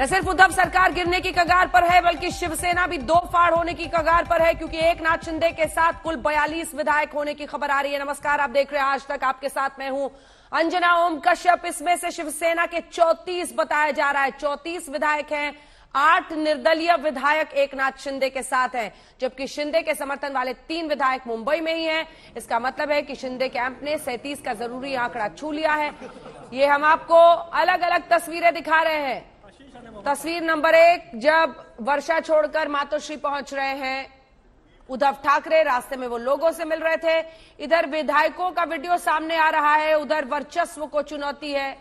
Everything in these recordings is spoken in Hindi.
न सिर्फ उद्धव सरकार गिरने की कगार पर है बल्कि शिवसेना भी दो फाड़ होने की कगार पर है, क्योंकि एकनाथ शिंदे के साथ कुल 42 विधायक होने की खबर आ रही है। नमस्कार, आप देख रहे हैं आज तक, आपके साथ मैं हूं अंजना ओम कश्यप। इसमें से शिवसेना के 34 बताया जा रहा है, 34 विधायक हैं, 8 निर्दलीय विधायक एकनाथ शिंदे के साथ हैं, जबकि शिंदे के समर्थन वाले 3 विधायक मुंबई में ही हैं। इसका मतलब है कि शिंदे कैंप ने 37 का जरूरी आंकड़ा छू लिया है। ये हम आपको अलग अलग तस्वीरें दिखा रहे हैं। तस्वीर नंबर 1, जब वर्षा छोड़कर मातोश्री पहुंच रहे हैं उद्धव ठाकरे, रास्ते में वो लोगों से मिल रहे थे। इधर विधायकों का वीडियो सामने आ रहा है, उधर वर्चस्व को चुनौती है,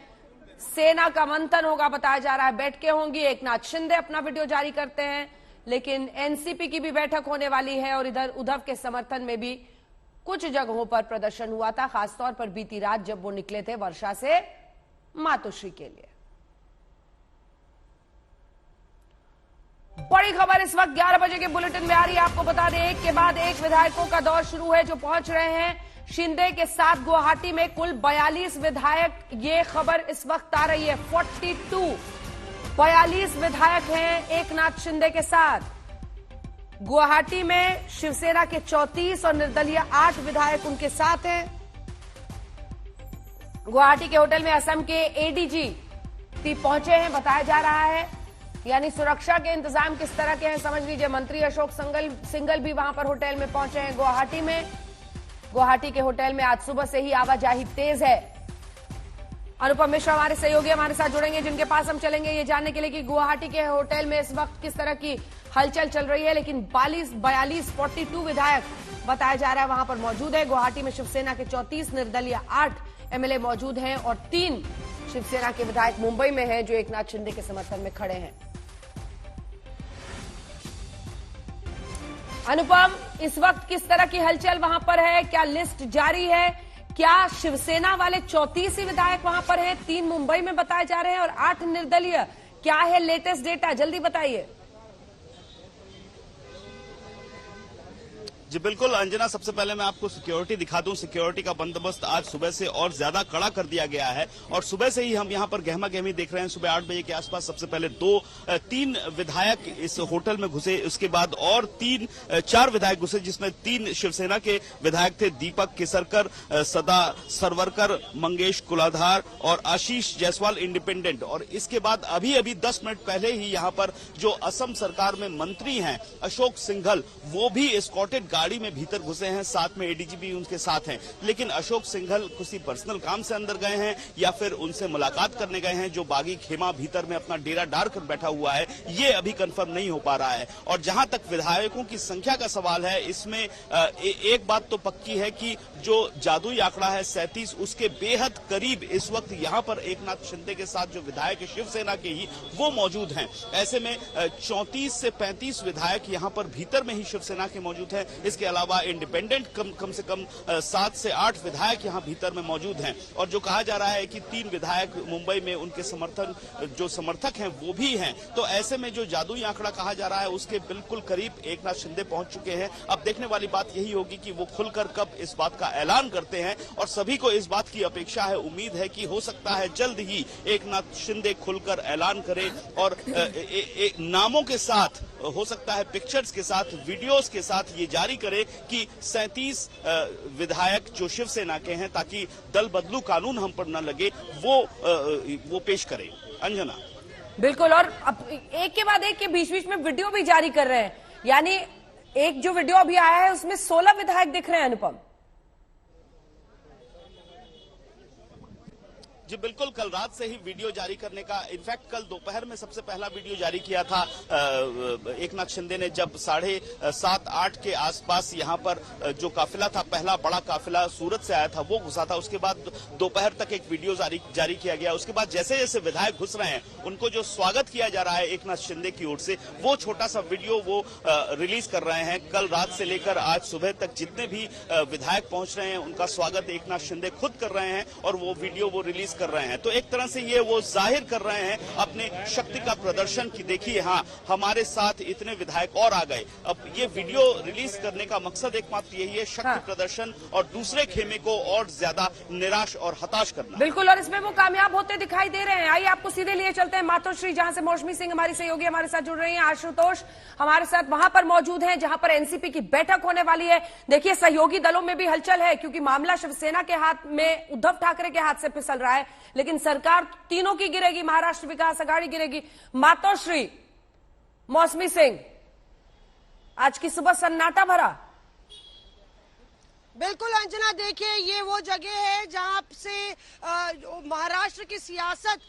सेना का मंथन होगा बताया जा रहा है, बैठकें होंगी। एकनाथ शिंदे अपना वीडियो जारी करते हैं, लेकिन एनसीपी की भी बैठक होने वाली है और इधर उद्धव के समर्थन में भी कुछ जगहों पर प्रदर्शन हुआ था, खासतौर पर बीती रात जब वो निकले थे वर्षा से मातोश्री के लिए। बड़ी खबर इस वक्त 11 बजे के बुलेटिन में आ रही है। आपको बता दें, एक के बाद एक विधायकों का दौर शुरू है जो पहुंच रहे हैं शिंदे के साथ गुवाहाटी में। कुल 42 विधायक, ये खबर इस वक्त आ रही है। 42 विधायक हैं एकनाथ शिंदे के साथ। गुवाहाटी में शिवसेना के 34 और निर्दलीय 8 विधायक उनके साथ हैं। गुवाहाटी के होटल में असम के एडीजी पहुंचे हैं बताया जा रहा है। यानी सुरक्षा के इंतजाम किस तरह के हैं समझ लीजिए। मंत्री अशोक सिंघल भी वहां पर होटल में पहुंचे हैं गुवाहाटी में। गुवाहाटी के होटल में आज सुबह से ही आवाजाही तेज है। अनुपम मिश्रा हमारे सहयोगी हमारे साथ जुड़ेंगे, जिनके पास हम चलेंगे ये जानने के लिए कि गुवाहाटी के होटल में इस वक्त किस तरह की हलचल चल रही है। लेकिन 42 विधायक बताया जा रहा है वहां पर मौजूद है। गुवाहाटी में शिवसेना के 34, निर्दलीय 8 एमएलए मौजूद हैं और 3 शिवसेना के विधायक मुंबई में हैं जो एकनाथ शिंदे के समर्थन में खड़े हैं। अनुपम, इस वक्त किस तरह की हलचल वहां पर है? क्या लिस्ट जारी है? क्या शिवसेना वाले 34 ही विधायक वहां पर हैं, 3 मुंबई में बताए जा रहे हैं और 8 निर्दलीय? क्या है लेटेस्ट डेटा, जल्दी बताइए। जी बिल्कुल अंजना, सबसे पहले मैं आपको सिक्योरिटी दिखा दूं। सिक्योरिटी का बंदोबस्त आज सुबह से और ज्यादा कड़ा कर दिया गया है और सुबह से ही हम यहां पर गहमा गहमी देख रहे हैं। सुबह 8 बजे के आसपास सबसे पहले 3 विधायक इस होटल में घुसे, उसके बाद और 4 विधायक घुसे, जिसमें 3 शिवसेना के विधायक थे, दीपक केसरकर, सदा सरवरकर, मंगेश कुलाधार और आशीष जायसवाल इंडिपेंडेंट। और इसके बाद अभी 10 मिनट पहले ही यहां पर जो असम सरकार में मंत्री हैं अशोक सिंघल, वो भी एस्कॉर्टेड गाड़ी में भीतर घुसे हैं, साथ में एडीजी भी उनके साथ हैं। लेकिन अशोक सिंघल किसी पर्सनल काम से अंदर गए हैं या फिर उनसे मुलाकात करने गए हैं। जो बागी खेमा भीतर में अपना डेरा डाल कर बैठा हुआ है, ये अभी कंफर्म नहीं हो पा रहा है। और जहां तक विधायकों की संख्या का सवाल है, इसमें एक बात तो पक्की है कि जो जादुई आंकड़ा है 37, उसके बेहद करीब इस वक्त यहां पर एकनाथ शिंदे के साथ जो विधायक है शिवसेना के ही, वो मौजूद हैं। ऐसे में 34 से 35 विधायक यहां पर भीतर में ही शिवसेना के मौजूद हैं। इसके अलावा इंडिपेंडेंट कम से कम 7 से 8 विधायक यहां भीतर में मौजूद हैं। और जो कहा जा रहा है कि 3 विधायक मुंबई में उनके समर्थक हैं वो भी हैं। तो ऐसे में जो जादुई आंकड़ा कहा जा रहा है उसके बिल्कुल करीब एकनाथ शिंदे पहुंच चुके हैं। अब देखने वाली बात यही होगी कि वो खुलकर कब इस बात का ऐलान करते हैं और सभी को इस बात की अपेक्षा है, उम्मीद है कि हो सकता है जल्द ही एकनाथ शिंदे खुलकर ऐलान करें और नामों के साथ, हो सकता है पिक्चर्स के साथ, वीडियोस के साथ ये जारी करे कि 37 विधायक जो शिवसेना के हैं, ताकि दल बदलू कानून हम पर न लगे, वो पेश करें। अंजना बिल्कुल, और अब एक के बाद एक के बीच में वीडियो भी जारी कर रहे हैं। यानी एक जो वीडियो अभी आया है उसमें 16 विधायक दिख रहे हैं। अनुपम जी बिल्कुल, कल रात से ही वीडियो जारी करने का, इनफैक्ट कल दोपहर में सबसे पहला वीडियो जारी किया था एकनाथ शिंदे ने, जब 7:30-8 के आसपास यहां पर जो काफिला था, पहला बड़ा काफिला सूरत से आया था, वो घुसा था। उसके बाद दोपहर तक एक वीडियो जारी किया गया। उसके बाद जैसे जैसे विधायक घुस रहे हैं, उनको जो स्वागत किया जा रहा है एकनाथ शिंदे की ओर से, वो छोटा सा वीडियो वो रिलीज कर रहे हैं। कल रात से लेकर आज सुबह तक जितने भी विधायक पहुंच रहे हैं, उनका स्वागत एकनाथ शिंदे खुद कर रहे हैं और वो वीडियो वो रिलीज कर रहे हैं। तो एक तरह से ये वो जाहिर कर रहे हैं अपने शक्ति का प्रदर्शन कि देखिए हाँ, हमारे साथ इतने विधायक और आ गए। अब ये वीडियो रिलीज करने का मकसद एकमात्र यही है, शक्ति प्रदर्शन और दूसरे खेमे को और ज्यादा निराश और हताश करना। बिल्कुल, और इसमें वो कामयाब होते दिखाई दे रहे हैं। आइए आपको सीधे लिए चलते हैं मातोश्री, जहां से मौसमी सिंह हमारी सहयोगी हमारे साथ जुड़ रही हैं। आशुतोष हमारे साथ वहां पर मौजूद हैं जहां पर एनसीपी की बैठक होने वाली है। देखिए, सहयोगी दलों में भी हलचल है क्योंकि मामला शिवसेना के हाथ में, उद्धव ठाकरे के हाथ से फिसल रहा है, लेकिन सरकार तीनों की गिरेगी, महाराष्ट्र विकास आघाड़ी गिरेगी। मातोश्री, मौसमी सिंह, आज की सुबह सन्नाटा भरा। बिल्कुल अंजना, देखिए ये वो जगह है जहां से महाराष्ट्र की सियासत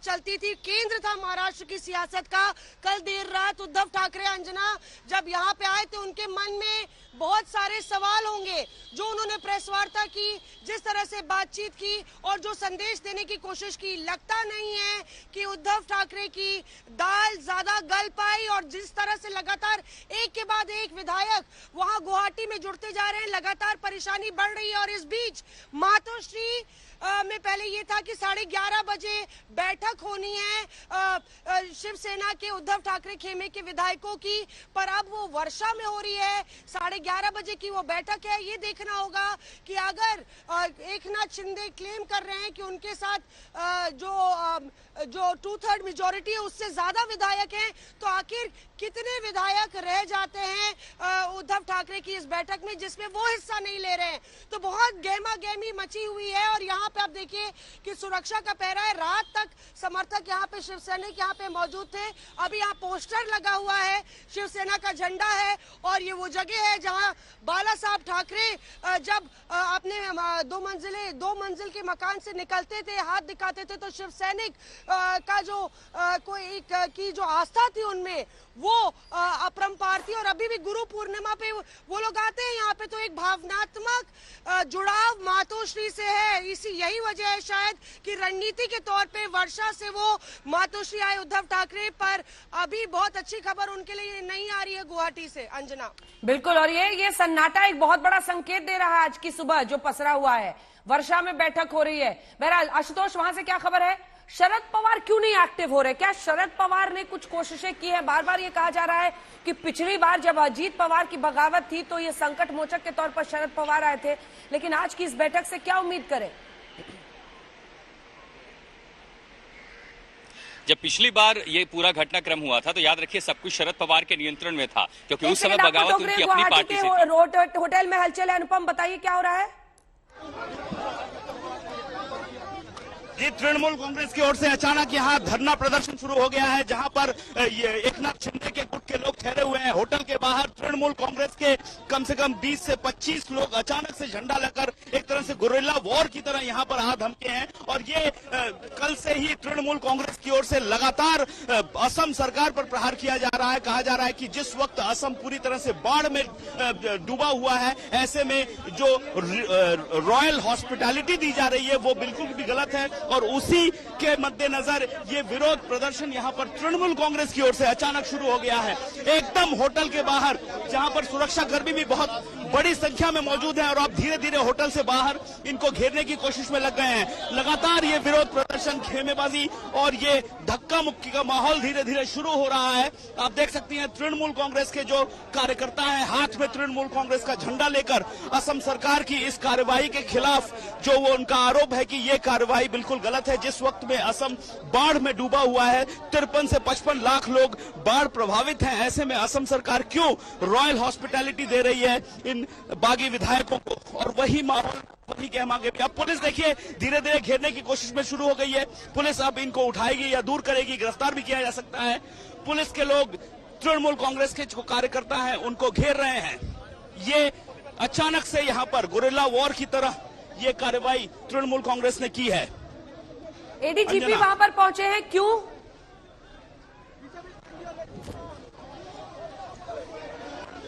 चलती थी, केंद्र था महाराष्ट्र की सियासत का। कल देर रात उद्धव ठाकरे अंजना जब यहां पे आए तो उनके मन में बहुत सारे सवाल होंगे। जो उन्होंने प्रेस वार्ता की, जिस तरह से बातचीत की और जो संदेश देने की कोशिश की, लगता नहीं है कि उद्धव ठाकरे की दाल ज्यादा गल पाई। और जिस तरह से लगातार एक के बाद एक विधायक वहां गुवाहाटी में जुड़ते जा रहे हैं, लगातार परेशानी बढ़ रही है। और इस बीच मातोश्री में पहले ये था कि 11:30 बजे बैठक होनी है शिवसेना के उद्धव ठाकरे खेमे के विधायकों की, पर अब वो वर्षा में हो रही है। 11:30 बजे की वो बैठक है। ये देखना होगा कि अगर एकनाथ शिंदे क्लेम कर रहे हैं कि उनके साथ जो 2/3 मेजोरिटी है उससे ज्यादा विधायक हैं, तो आखिर कितने विधायक रह जाते हैं उद्धव ठाकरे की इस बैठक में जिसमें वो हिस्सा नहीं ले रहे हैं। तो बहुत गहमा गहमी मची हुई है। और यहाँ पे आप देखिए कि सुरक्षा का पहरा है। रात तक समर्थक यहाँ पे शिवसेना के यहाँ पे मौजूद थे। अभी यहाँ पोस्टर लगा हुआ है, शिवसेना का झंडा है। और ये वो जगह है जहाँ बाला साहब ठाकरे जब अपने दो मंजिल के मकान से निकलते थे, हाथ दिखाते थे, तो शिव सैनिक का जो कोई की जो आस्था थी उनमें वो अपरंपार थी। और अभी भी गुरु पूर्णिमा पे वो लोग आते हैं यहाँ पे, तो एक भावनात्मक जुड़ाव मातोश्री से है। यही वजह है शायद कि रणनीति के तौर पे वर्षा से वो मातोश्री आए उद्धव ठाकरे, पर अभी बहुत अच्छी खबर उनके लिए नहीं आ रही है गुवाहाटी से। अंजना, बिल्कुल, और ये सन्नाटा एक बहुत बड़ा संकेत दे रहा है आज की सुबह जो पसरा हुआ है। वर्षा में बैठक हो रही है। बहरहाल आशुतोष, वहां से क्या खबर है? शरद पवार क्यों नहीं एक्टिव हो रहे? क्या शरद पवार ने कुछ कोशिशें की है? बार बार ये कहा जा रहा है कि पिछली बार जब अजीत पवार की बगावत थी तो ये संकट मोचक के तौर पर शरद पवार आए थे, लेकिन आज की इस बैठक से क्या उम्मीद करें? जब पिछली बार ये पूरा घटनाक्रम हुआ था तो याद रखिए सब कुछ शरद पवार के नियंत्रण में था, क्योंकि उस समय बगावत उनकी अपनी पार्टी से थी। होटल में हलचल है। अनुपम, बताइए क्या हो रहा है? जी, तृणमूल कांग्रेस की ओर से अचानक यहाँ धरना प्रदर्शन शुरू हो गया है, जहां पर एकनाथ शिंदे के गुट के लोग ठहरे हुए हैं। होटल के बाहर तृणमूल कांग्रेस के कम से कम 20 से 25 लोग अचानक से झंडा लेकर एक तरह से गुरिल्ला वॉर की तरह यहाँ पर आ धमके हैं। और ये कल से ही तृणमूल कांग्रेस की ओर से लगातार असम सरकार पर प्रहार किया जा रहा है। कहा जा रहा है कि जिस वक्त असम पूरी तरह से बाढ़ में डूबा हुआ है, ऐसे में जो रॉयल हॉस्पिटैलिटी दी जा रही है वो बिल्कुल भी गलत है। और उसी के मद्देनजर ये विरोध प्रदर्शन यहाँ पर तृणमूल कांग्रेस की ओर से अचानक शुरू हो गया है, एकदम होटल के बाहर, जहां पर सुरक्षाकर्मी भी बहुत बड़ी संख्या में मौजूद हैं। और अब धीरे धीरे होटल से बाहर इनको घेरने की कोशिश में लग गए हैं। लगातार ये विरोध प्रदर्शन, खेमेबाजी और ये धक्का मुक्की का माहौल धीरे धीरे शुरू हो रहा है। आप देख सकती हैं तृणमूल कांग्रेस के जो कार्यकर्ता हैं, हाथ में तृणमूल कांग्रेस का झंडा लेकर असम सरकार की इस कार्रवाई के खिलाफ जो वो उनका आरोप है कि ये कार्रवाई बिल्कुल गलत है। जिस वक्त में असम बाढ़ में डूबा हुआ है, 53 से 55 लाख लोग बाढ़ प्रभावित हैं, ऐसे में असम सरकार क्यों रॉयल हॉस्पिटैलिटी दे रही है इन बागी विधायकों को? और वही माहौल, वही गहमा-गहमी। अब पुलिस देखिए धीरे धीरे घेरने की कोशिश में शुरू हो गई है। पुलिस अब इनको उठाएगी या दूर करेगी, गिरफ्तार भी किया जा सकता है। पुलिस के लोग तृणमूल कांग्रेस के जो कार्यकर्ता हैं उनको घेर रहे हैं। ये अचानक से यहाँ पर गुरिल्ला वॉर की तरह ये कार्रवाई तृणमूल कांग्रेस ने की है। एडीजीपी वहां पर पहुंचे हैं, क्यों?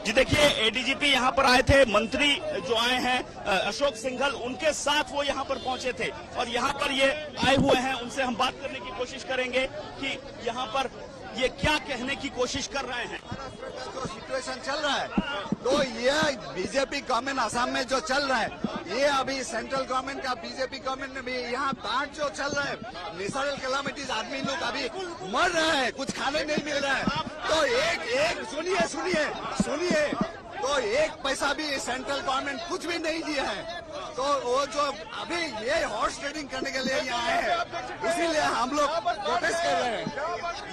जी देखिए, एडीजीपी यहाँ पर आए थे, मंत्री जो आए हैं अशोक सिंघल, उनके साथ वो यहाँ पर पहुंचे थे। और यहाँ पर ये आए हुए हैं, उनसे हम बात करने की कोशिश करेंगे कि यहाँ पर ये क्या कहने की कोशिश कर रहे हैं? जो सिचुएशन चल रहा है, तो ये बीजेपी गवर्नमेंट असम में जो चल रहा है, ये अभी सेंट्रल गवर्नमेंट का बीजेपी गवर्नमेंट में भी यहाँ बाढ़ जो चल रहा है, नेचुरल कैलामिटीज, आदमी लोग अभी मर रहे हैं, कुछ खाने नहीं मिल रहा है। तो एक सुनिए तो एक पैसा भी सेंट्रल गवर्नमेंट कुछ भी नहीं दिया है। तो वो जो अभी ये हॉर्स ट्रेडिंग करने के लिए यहाँ आए हैं, इसीलिए हम लोग प्रोटेस्ट कर रहे हैं।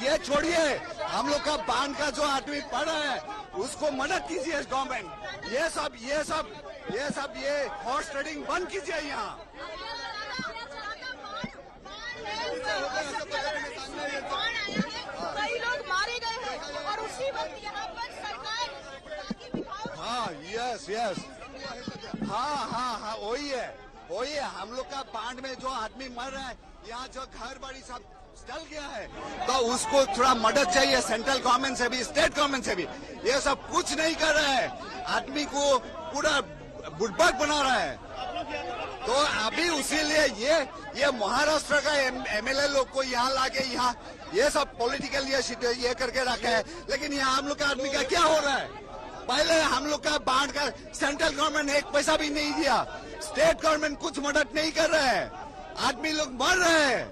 ये छोड़िए, हम लोग का बांध का जो आदमी पड़ा है उसको मदद कीजिए गवर्नमेंट। ये हॉर्स ट्रेडिंग बंद कीजिए यहाँ। कई लोग मारे गए हैं और उसी वक्त यहाँ पर सरकार यस हाँ वही है। हम लोग का बांध में जो आदमी मर रहा है, यहाँ जो घर बाड़ी सब चल गया है, तो उसको थोड़ा मदद चाहिए सेंट्रल गवर्नमेंट से भी, स्टेट गवर्नमेंट से भी। ये सब कुछ नहीं कर रहा है, आदमी को पूरा बुड़बक बना रहा है। तो अभी उसीलिए ये महाराष्ट्र का एमएलए लोग को यहाँ लाके यहाँ ये सब पॉलिटिकल ये करके रखा है। लेकिन यहाँ हम लोग का आदमी का क्या हो रहा है? पहले हम लोग का बांध का सेंट्रल गवर्नमेंट एक पैसा भी नहीं दिया, स्टेट गवर्नमेंट कुछ मदद नहीं कर रहा है, आदमी लोग मर रहे हैं।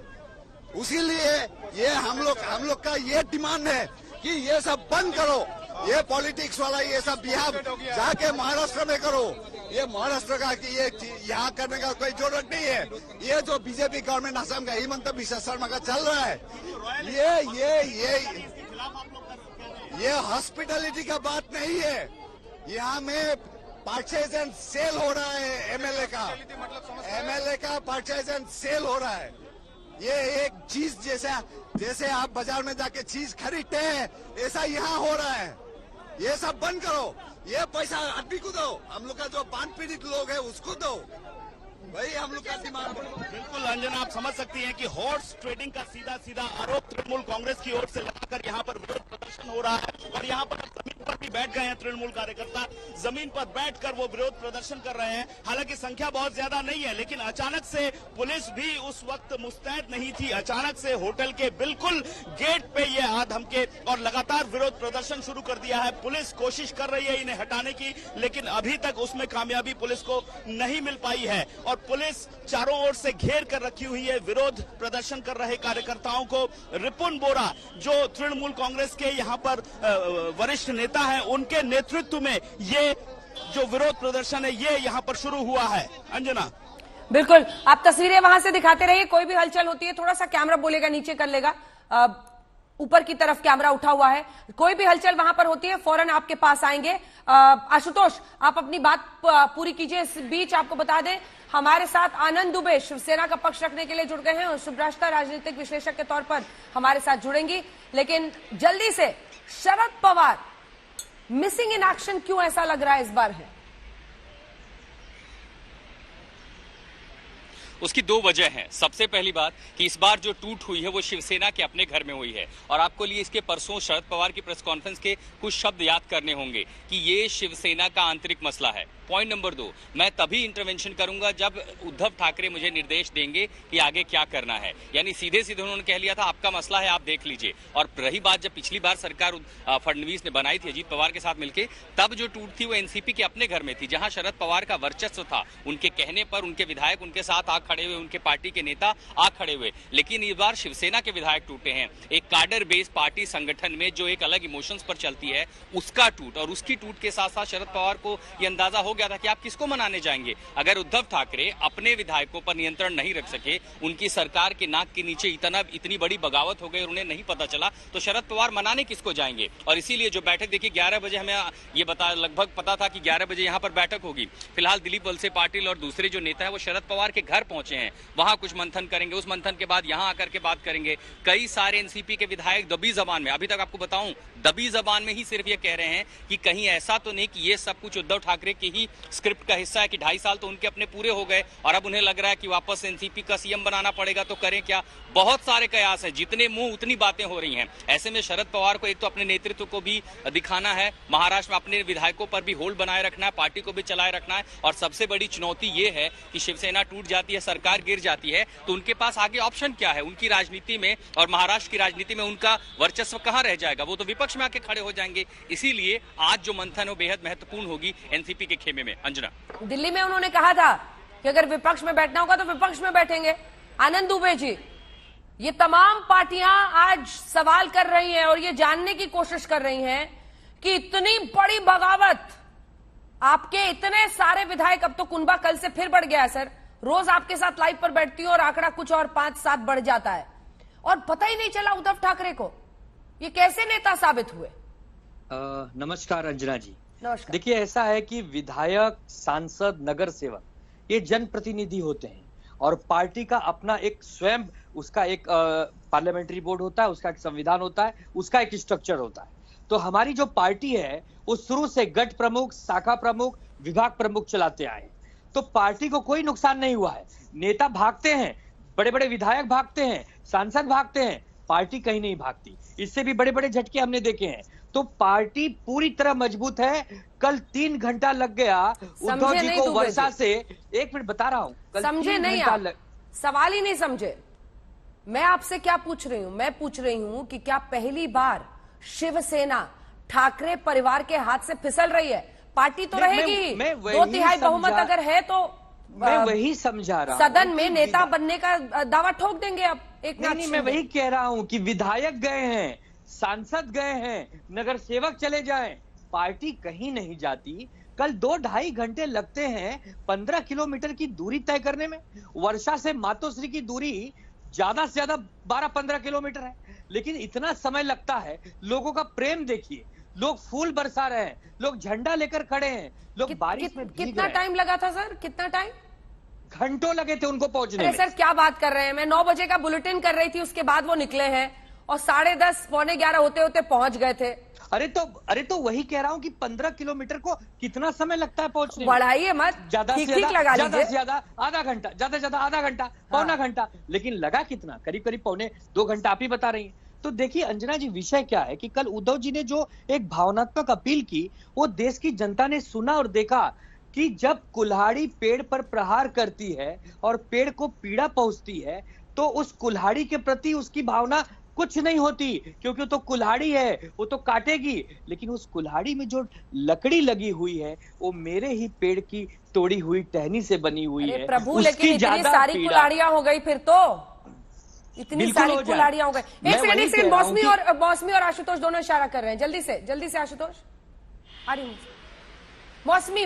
उसीलिए ये हम लोग का ये डिमांड है कि ये सब बंद करो, ये पॉलिटिक्स वाला ये सब बिहार जाके महाराष्ट्र में करो। ये महाराष्ट्र का कि ये यहाँ करने का कोई जरूरत नहीं है। ये जो बीजेपी गवर्नमेंट असम का हिमंत बिश्वा शर्मा का चल रहा है, ये हॉस्पिटलिटी का बात नहीं है। यहाँ में परचेज एंड सेल हो रहा है, एमएलए का परचेज एंड सेल हो रहा है। ये एक चीज जैसे आप बाजार में जाके चीज खरीदते हैं, ऐसा यहाँ हो रहा है। ये सब बंद करो, ये पैसा आदमी को दो, हम लोग का जो बाढ़ पीड़ित लोग है उसको दो, वही हम लोग का डिमांड। बिल्कुल अंजना, आप समझ सकती हैं कि हॉर्स ट्रेडिंग का सीधा आरोप तृणमूल कांग्रेस की ओर से लगाकर यहाँ पर विरोध प्रदर्शन हो रहा है। और यहाँ पर जमीन पर भी बैठ गए हैं तृणमूल कार्यकर्ता, जमीन पर बैठकर वो विरोध प्रदर्शन कर रहे हैं। हालांकि संख्या बहुत ज्यादा नहीं है, लेकिन अचानक से पुलिस भी उस वक्त मुस्तैद नहीं थी। अचानक से होटल के बिल्कुल गेट पे ये आ धमके और लगातार विरोध प्रदर्शन शुरू कर दिया है। पुलिस कोशिश कर रही है इन्हें हटाने की, लेकिन अभी तक उसमें कामयाबी पुलिस को नहीं मिल पाई है। और पुलिस चारों ओर से घेर कर रखी हुई है विरोध प्रदर्शन कर रहे कार्यकर्ताओं को। रिपुन बोरा जो तृणमूल कांग्रेस के यहाँ पर वरिष्ठ नेता हैं, उनके नेतृत्व में ये जो विरोध प्रदर्शन है ये यहाँ पर शुरू हुआ है। अंजना, बिल्कुल, आप तस्वीरें वहां से दिखाते रहिए। कोई भी हलचल होती है थोड़ा सा कैमरा बोलेगा नीचे कर लेगा, ऊपर की तरफ कैमरा उठा हुआ है। कोई भी हलचल वहां पर होती है फौरन आपके पास आएंगे। आशुतोष, आप अपनी बात पूरी कीजिए। इस बीच आपको बता दें हमारे साथ आनंद दुबे शिवसेना का पक्ष रखने के लिए जुड़ गए हैं और सुब्रष्टा राजनीतिक विश्लेषक के तौर पर हमारे साथ जुड़ेंगी। लेकिन जल्दी से, Sharad Pawar missing in action क्यों ऐसा लग रहा है इस बार है? उसकी दो वजह हैं। सबसे पहली बात कि इस बार जो टूट हुई है वो शिवसेना के अपने घर में हुई है, और आपको लिए इसके परसों शरद पवार की प्रेस कॉन्फ्रेंस के कुछ शब्द याद करने होंगे कि ये शिवसेना का आंतरिक मसला है। पॉइंट नंबर 2, मैं तभी इंटरवेंशन करूंगा जब उद्धव ठाकरे मुझे निर्देश देंगे कि आगे क्या करना है। यानी सीधे सीधे उन्होंने कह लिया था आपका मसला है, आप देख लीजिए। और रही बात जब पिछली बार सरकार फडणवीस ने बनाई थी अजीत पवार के साथ मिलकर, तब जो टूट थी वो एनसीपी के अपने घर में थी, जहां शरद पवार का वर्चस्व था। उनके कहने पर उनके विधायक उनके साथ आ खड़े हुए, उनके पार्टी के नेता आ खड़े हुए। लेकिन इस बार शिवसेना के विधायक टूटे हैं। एक कार्डर बेस्ड पार्टी संगठन में जो एक अलग इमोशंस पर चलती है, उसका टूट। और उसकी टूट के साथ साथ शरद पवार को यह अंदाजा हो गया था कि आप किसको मनाने जाएंगे। अगर उद्धव ठाकरे अपने विधायकों पर नियंत्रण नहीं रख सके, उनकी सरकार के नाक के नीचे इतनी बड़ी बगावत हो गई और उन्हें नहीं पता चला, तो शरद पवार मनाने किसको जाएंगे। और इसीलिए जो बैठक देखिए 11 बजे, हमें ये लगभग पता था कि 11 बजे यहां पर बैठक होगी। फिलहाल दिलीप वलसे पाटिल और दूसरे जो नेता है वो शरद पवार के घर पहुंचे हैं, वहां कुछ मंथन करेंगे। उस मंथन के बाद यहां आकर के बात करेंगे। कई सारे एनसीपी के विधायक दबी जबान में, अभी तक आपको बताऊं, दबी जबान में ही सिर्फ ये कह रहे हैं कि कहीं ऐसा तो नहीं कि ये सब कुछ उद्धव ठाकरे की ही स्क्रिप्ट का हिस्सा है, कि 2.5 साल तो उनके अपने पूरे हो गए और अब उन्हें लग रहा है कि वापस एनसीपी का सीएम बनाना पड़ेगा, तो करें क्या। बहुत सारे कयास हैं, जितने मुंह उतनी बातें हो रही हैं। ऐसे में शरद पवार को एक तो अपने नेतृत्व को भी दिखाना है, महाराष्ट्र में अपने विधायकों पर भी होल्ड बनाए रखना है, पार्टी को भी चलाए रखना है, और सबसे बड़ी चुनौती ये है कि शिवसेना टूट जाती है सरकार गिर जाती है तो उनके पास आगे ऑप्शन क्या है? उनकी राजनीति में और महाराष्ट्र की राजनीति में उनका वर्चस्व कहां रह जाएगा? वो तो विपक्ष में आके खड़े हो जाएंगे। इसीलिए आज जो मंथन है वो बेहद महत्वपूर्ण होगी एनसीपी के खेमे में। अंजना, दिल्ली में उन्होंने कहा था कि अगर विपक्ष में बैठना होगा तो विपक्ष में बैठेंगे। आनंद दुबे जी, ये तमाम पार्टियां आज सवाल कर रही हैं और ये जानने की कोशिश कर रही हैं कि इतनी बड़ी बगावत, आपके इतने सारे विधायक, अब तो कुनबा कल से फिर बढ़ गया है सर, रोज आपके साथ लाइव पर बैठती हूं और आंकड़ा कुछ और 5-7 बढ़ जाता है और पता ही नहीं चला उद्धव ठाकरे को। ये कैसे नेता साबित हुए? नमस्कार अंजना जी। नमस्कार। देखिए, ऐसा है कि विधायक, सांसद, नगर सेवक ये जनप्रतिनिधि होते हैं और पार्टी का अपना एक स्वयं उसका एक पार्लियामेंट्री बोर्ड होता है, उसका एक संविधान होता है, उसका एक स्ट्रक्चर होता है। तो हमारी जो पार्टी है वो शुरू से गठ प्रमुख, शाखा प्रमुख, विभाग प्रमुख चलाते आए हैं। तो पार्टी को कोई नुकसान नहीं हुआ है। नेता भागते हैं, बड़े बड़े विधायक भागते हैं, सांसद भागते हैं, पार्टी कहीं नहीं भागती। इससे भी बड़े बड़े झटके हमने देखे हैं। तो पार्टी पूरी तरह मजबूत है। कल 3 घंटा लग गया उद्धव जी को वर्षा से। 1 मिनट बता रहा हूं, कल समझे नहीं आप, सवाल ही नहीं समझे। मैं आपसे क्या पूछ रही हूं? मैं पूछ रही हूं कि क्या पहली बार शिवसेना ठाकरे परिवार के हाथ से फिसल रही है? पार्टी तो रहेगी ही, 2/3 बहुमत अगर है तो मैं वही समझा रहा हूं। सदन में नेता बनने का दावा ठोक देंगे अब एक नाथ नहीं, मैं वही कह रहा हूं कि विधायक गए हैं, सांसद गए हैं, नगर सेवक चले जाएं, पार्टी कहीं नहीं जाती। कल 2-2.5 घंटे लगते हैं 15 किलोमीटर की दूरी तय करने में। वर्षा से मातोश्री की दूरी ज्यादा से ज्यादा 12-15 किलोमीटर है, लेकिन इतना समय लगता है। लोगों का प्रेम देखिए, लोग फूल बरसा रहे हैं, लोग झंडा लेकर खड़े हैं, लोग बारिश में भीग कितना रहे हैं। टाइम लगा था सर? कितना टाइम? घंटों लगे थे उनको पहुंचने में। सर क्या बात कर रहे हैं? मैं 9 बजे का बुलेटिन कर रही थी, उसके बाद वो निकले हैं और 10:30 पौने 11 होते होते पहुंच गए थे। अरे तो वही कह रहा हूं कि 15 किलोमीटर को कितना समय लगता है पहुंचने में? बढ़ाइए मत, ज्यादा से ज्यादा ज्यादा आधा घंटा, ज्यादा से ज्यादा आधा घंटा, पौना घंटा, लेकिन लगा कितना? करीब करीब 1.25-2 घंटा आप ही बता रही हैं। तो देखिए अंजना जी, विषय क्या है कि कल उद्धव जी ने जो एक भावनात्मक अपील की, वो देश की जनता ने सुना और देखा कि जब कुल्हाड़ी पेड़ पर प्रहार करती है और पेड़ को पीड़ा पहुंचती है तो उस कुल्हाड़ी के प्रति उसकी भावना कुछ नहीं होती, क्योंकि तो कुल्हाड़ी है, वो तो काटेगी। लेकिन उस कुल्हाड़ी में जो लकड़ी लगी हुई है वो मेरे ही पेड़ की तोड़ी हुई टहनी से बनी हुई है। प्रभु, लेकिन इतनी सारी कुल्हाड़ियां हो गई फिर तो, इतनी सारी कुल्हाड़ियां हो गई। एक सेकंड, मौसमी और आशुतोष दोनों इशारा कर रहे हैं। जल्दी से आशुतोष आ रही हूं। मौसमी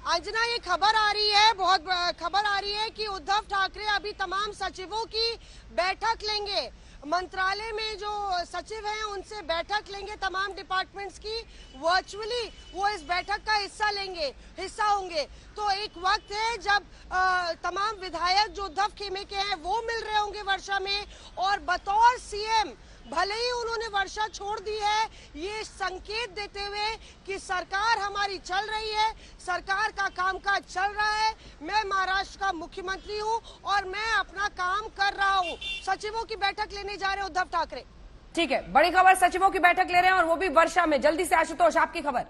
अंजना, ये खबर आ रही है, बहुत खबर आ रही है कि उद्धव ठाकरे अभी तमाम सचिवों की बैठक लेंगे। मंत्रालय में जो सचिव हैं उनसे बैठक लेंगे, तमाम डिपार्टमेंट्स की वर्चुअली वो इस बैठक का हिस्सा होंगे। तो एक वक्त है जब तमाम विधायक जो उद्धव खेमे के हैं वो मिल रहे होंगे वर्षा में, और बतौर सीएम भले ही उन्होंने वर्षा छोड़ दी है, ये संकेत देते हुए कि सरकार हमारी चल रही है, सरकार का कामकाज चल रहा है, मैं महाराष्ट्र का मुख्यमंत्री हूं और मैं अपना काम कर रहा हूं। सचिवों की बैठक लेने जा रहे हैं उद्धव ठाकरे। ठीक है, बड़ी खबर, सचिवों की बैठक ले रहे हैं और वो भी वर्षा में। जल्दी से आशुतोष, आपकी खबर।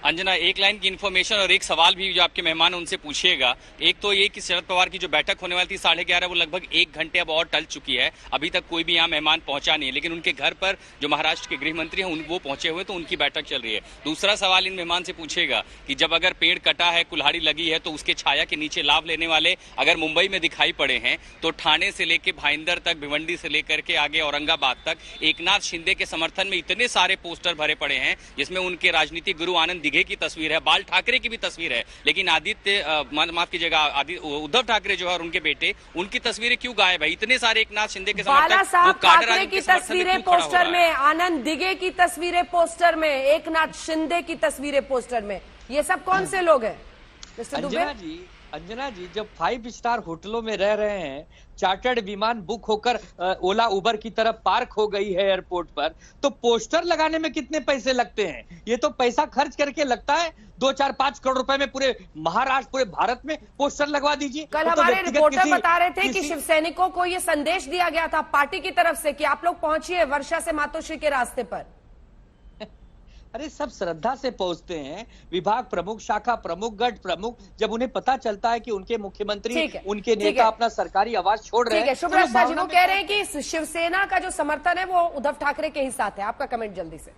अंजना, एक लाइन की इन्फॉर्मेशन और एक सवाल भी जो आपके मेहमान उनसे पूछिएगा। एक तो ये कि शरद पवार की जो बैठक होने वाली थी 11:30, वो लगभग 1 घंटे अब और टल चुकी है। अभी तक कोई भी यहाँ मेहमान पहुंचा नहीं है, लेकिन उनके घर पर जो महाराष्ट्र के गृह मंत्री हैं वो पहुंचे हुए, तो उनकी बैठक चल रही है। दूसरा सवाल इन मेहमान से पूछेगा कि जब अगर पेड़ कटा है, कुल्हाड़ी लगी है, तो उसके छाया के नीचे लाभ लेने वाले अगर मुंबई में दिखाई पड़े हैं तो ठाणे से लेकर भाईंदर तक, भिवंडी से लेकर के आगे औरंगाबाद तक एकनाथ शिंदे के समर्थन में इतने सारे पोस्टर भरे पड़े हैं, जिसमें उनके राजनीतिक गुरु आनंद दिघे की तस्वीर है, बाल ठाकरे की भी तस्वीर है, लेकिन माफ कीजिएगा, उद्धव ठाकरे जो है और उनके बेटे, उनकी तस्वीरें क्यों गायब है? इतने सारे एकनाथ शिंदे के बाला साहब ठाकरे की तस्वीरें पोस्टर में, आनंद दिघे की तस्वीरें पोस्टर में, एकनाथ शिंदे की तस्वीरें पोस्टर में, ये सब कौन से लोग हैं मिस्टर दुबे? अंजना जी, जब 5 स्टार होटलों में रह रहे हैं, चार्टर्ड विमान बुक होकर ओला उबर की तरफ पार्क हो गई है एयरपोर्ट पर, तो पोस्टर लगाने में कितने पैसे लगते हैं? ये तो पैसा खर्च करके लगता है। 2-4-5 करोड़ रुपए में पूरे महाराष्ट्र, पूरे भारत में पोस्टर लगवा दीजिए। कल हमारे रिपोर्टर बता रहे थे कि शिव सैनिकों को ये संदेश दिया गया था पार्टी की तरफ से कि आप लोग पहुंचिए वर्षा से मातोश्री के रास्ते पर। अरे सब श्रद्धा से पहुंचते हैं, विभाग प्रमुख, शाखा प्रमुख, गढ़ प्रमुख, जब उन्हें पता चलता है कि उनके मुख्यमंत्री, उनके नेता अपना सरकारी आवाज छोड़ रहे हैं। शुभ्रा जी वो कह रहे हैं कि शिवसेना का जो समर्थन है वो उद्धव ठाकरे के ही साथ है। आपका कमेंट जल्दी से।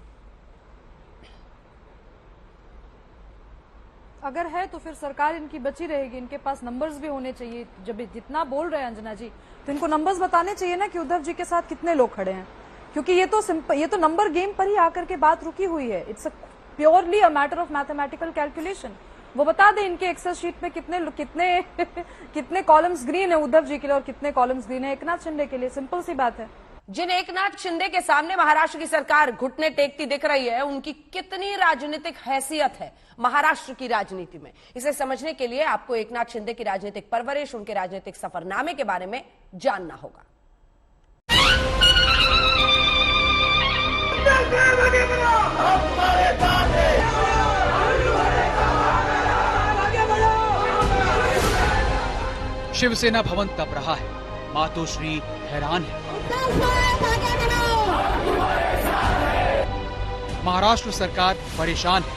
अगर है तो फिर सरकार इनकी बची रहेगी, इनके पास नंबर्स भी होने चाहिए। जब जितना बोल रहे हैं अंजना जी, तो इनको नंबर्स बताने चाहिए ना कि उद्धव जी के साथ कितने लोग खड़े हैं, क्योंकि ये तो नंबर गेम पर ही आकर के बात रुकी हुई है। It's purely a matter of mathematical calculation. वो बता दें इनके एक्सेल शीट में कितने कॉलम्स ग्रीन है उद्धव जी के लिए और कितने कॉलम्स ग्रीन है एकनाथ शिंदे के लिए। सिंपल सी बात है। जिन एकनाथ शिंदे के सामने महाराष्ट्र की सरकार घुटने टेकती दिख रही है, उनकी कितनी राजनीतिक हैसियत है महाराष्ट्र की राजनीति में, इसे समझने के लिए आपको एकनाथ शिंदे की राजनीतिक परवरिश, उनके राजनीतिक सफरनामे के बारे में जानना होगा। शिवसेना भवन तप रहा है, मातोश्री हैरान है। महाराष्ट्र सरकार परेशान है।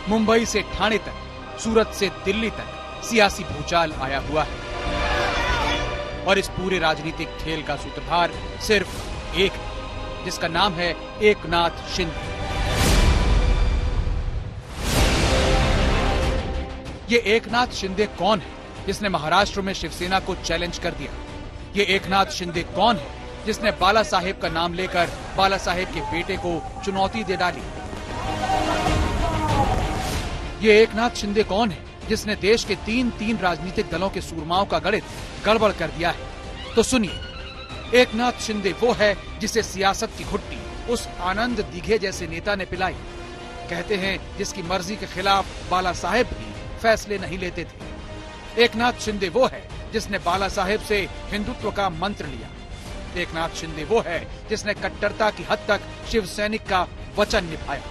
मुंबई से ठाणे तक, सूरत से दिल्ली तक सियासी भूचाल आया हुआ है और इस पूरे राजनीतिक खेल का सूत्रधार सिर्फ एक है, जिसका नाम है एकनाथ शिंदे। ये एकनाथ शिंदे कौन है जिसने महाराष्ट्र में शिवसेना को चैलेंज कर दिया? ये एकनाथ शिंदे कौन है जिसने बाला साहेब का नाम लेकर बाला साहेब के बेटे को चुनौती दे डाली? ये एकनाथ शिंदे कौन है जिसने देश के तीन राजनीतिक दलों के सूरमाओं का गणित गड़बड़ कर दिया है? तो सुनिए, एकनाथ शिंदे वो है जिसे सियासत की घुट्टी उस आनंद दिघे जैसे नेता ने पिलाई। कहते हैं जिसकी मर्जी के खिलाफ बाला साहेब भी फैसले नहीं लेते थे। एकनाथ शिंदे वो है जिसने बाला साहेब से हिंदुत्व का मंत्र लिया। एकनाथ शिंदे वो है जिसने कट्टरता की हद तक शिव सैनिक का वचन निभाया।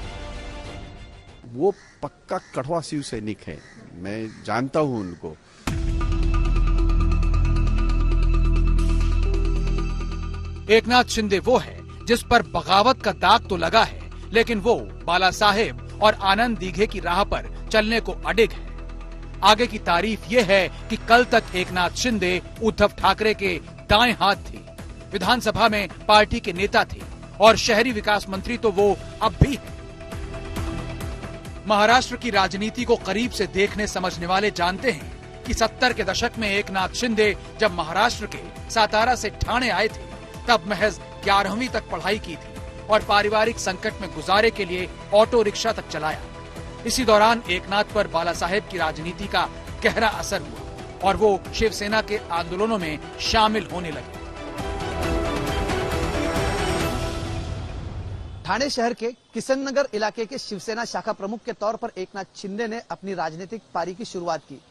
वो पक्का कड़वा शिव सैनिक है, मैं जानता हूं उनको। एकनाथ शिंदे वो है जिस पर बगावत का दाग तो लगा है, लेकिन वो बाला साहेब और आनंद दीघे की राह पर चलने को अडिग है। आगे की तारीफ ये है कि कल तक एकनाथ शिंदे उद्धव ठाकरे के दाएं हाथ थे, विधानसभा में पार्टी के नेता थे और शहरी विकास मंत्री तो वो अब भी है। महाराष्ट्र की राजनीति को करीब से देखने समझने वाले जानते हैं कि 70 के दशक में एकनाथ शिंदे जब महाराष्ट्र के सातारा से ठाणे आए थे, तब महज 11वीं तक पढ़ाई की थी और पारिवारिक संकट में गुजारे के लिए ऑटो रिक्शा तक चलाया। इसी दौरान एकनाथ पर बाला साहेब की राजनीति का गहरा असर हुआ और वो शिवसेना के आंदोलनों में शामिल होने लगे। ठाणे शहर के किशन नगर इलाके के शिवसेना शाखा प्रमुख के तौर पर एकनाथ शिंदे ने अपनी राजनीतिक पारी की शुरुआत की।